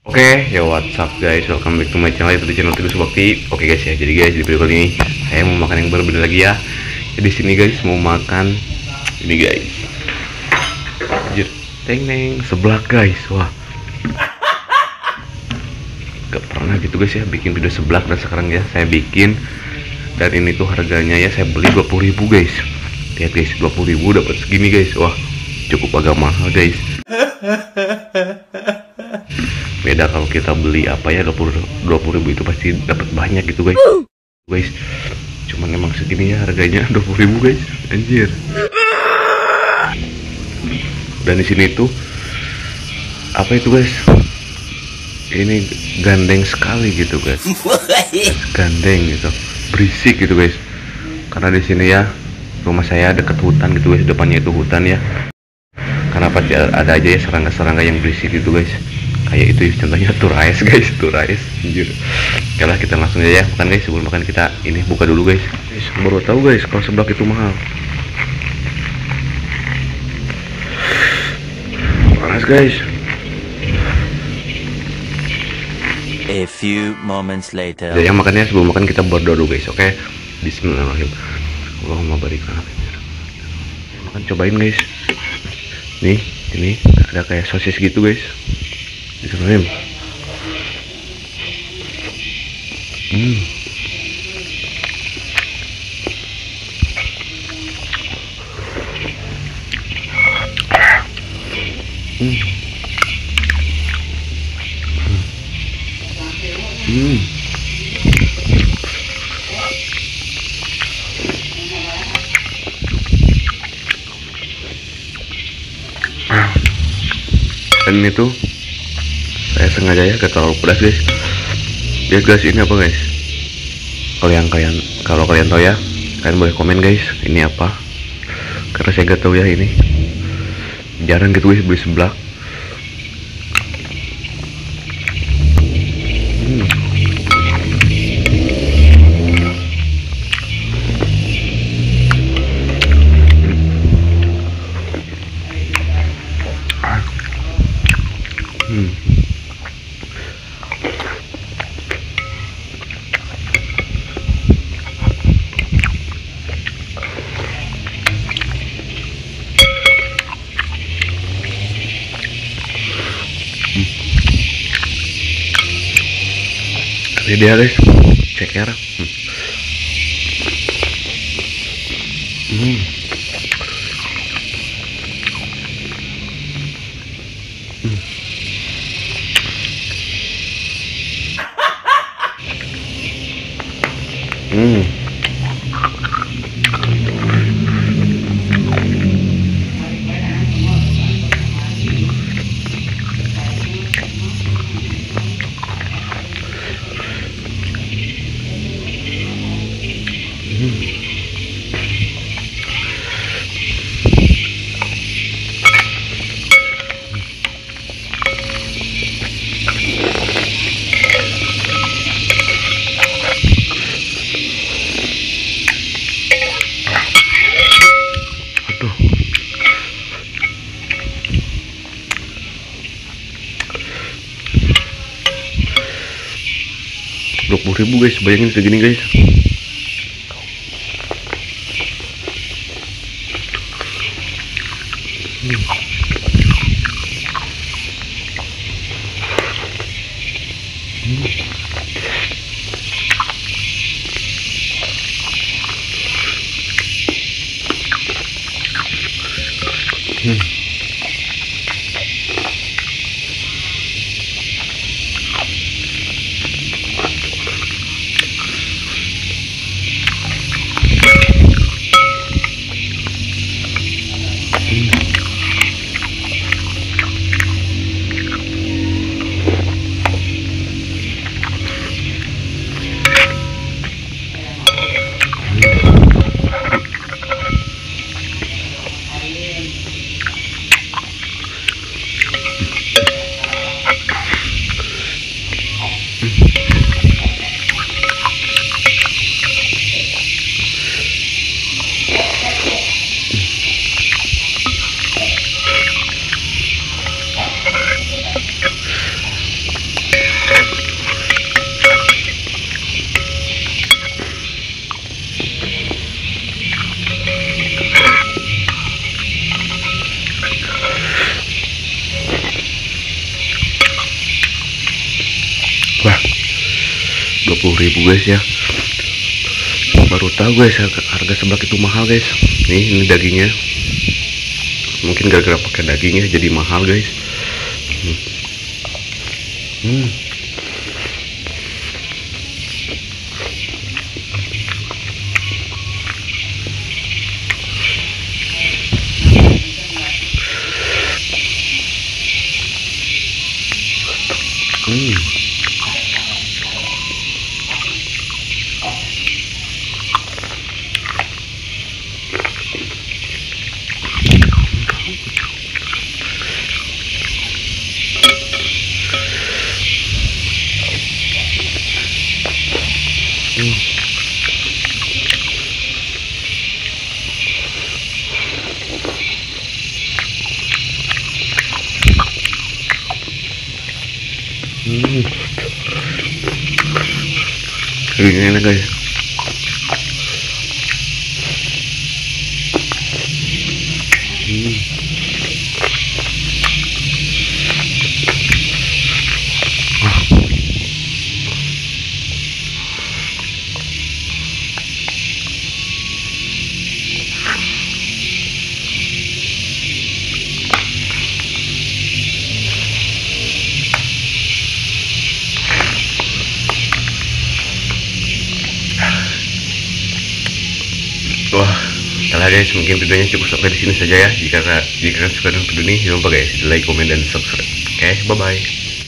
Oke, ya what's up guys, welcome back to my channel, itu di channel Teguh Subakti. Oke guys ya, jadi guys di video kali ini saya mau makan yang berbeda lagi ya. Jadi sini guys mau makan ini guys. Anjir, teng seblak guys. Wah. Gak pernah gitu guys ya bikin video seblak, dan sekarang ya saya bikin. Dan ini tuh harganya ya saya beli 20.000 guys. Lihat guys, 20.000 dapat segini guys. Wah, cukup agak mahal guys. Beda kalau kita beli apa ya 20.000 itu pasti dapat banyak gitu guys. Cuman emang segini ya harganya 20.000 guys, anjir. Dan di sini tuh apa itu guys, ini gandeng sekali gitu guys, gandeng gitu, berisik gitu guys. Karena di sini ya rumah saya dekat hutan gitu guys, depannya itu hutan ya. Karena pasti ada aja ya serangga-serangga yang berisik gitu guys. Kayak itu contohnya turais guys, turais anjir. Oke lah, kita langsung aja ya makan guys. Sebelum makan kita ini buka dulu guys. Baru tahu guys kalau seblak itu mahal. Panas guys. A few moments later. Jadi yang makannya sebelum makan kita berdoa dulu guys. Oke. Bismillahirrahmanirrahim. Allahumma barik lana. Makan, cobain guys. Nih, ini ada kayak sosis gitu guys. Bismillahirrahmanirrahim. Dan ini tuh saya sengaja ya gak terlalu pedas guys. Lihat guys, ini apa guys? Kalau kalian tahu ya, kalian boleh komen guys. Ini apa? Karena saya gak tahu ya ini. Jarang gitu guys beli seblak. Ini dia guys, ceker. Aduh. Rp20.000 guys, bayangin segini guys. 20.000 guys ya. Baru tahu guys harga seblak itu mahal guys. Ini dagingnya. Mungkin gara-gara pakai dagingnya jadi mahal guys. Ini enak guys. Wah, salah guys, mungkin videonya cukup sampai di sini saja ya. Jika kalian suka dengan video ini, jangan lupa guys, like, komen, dan subscribe. Oke, bye bye.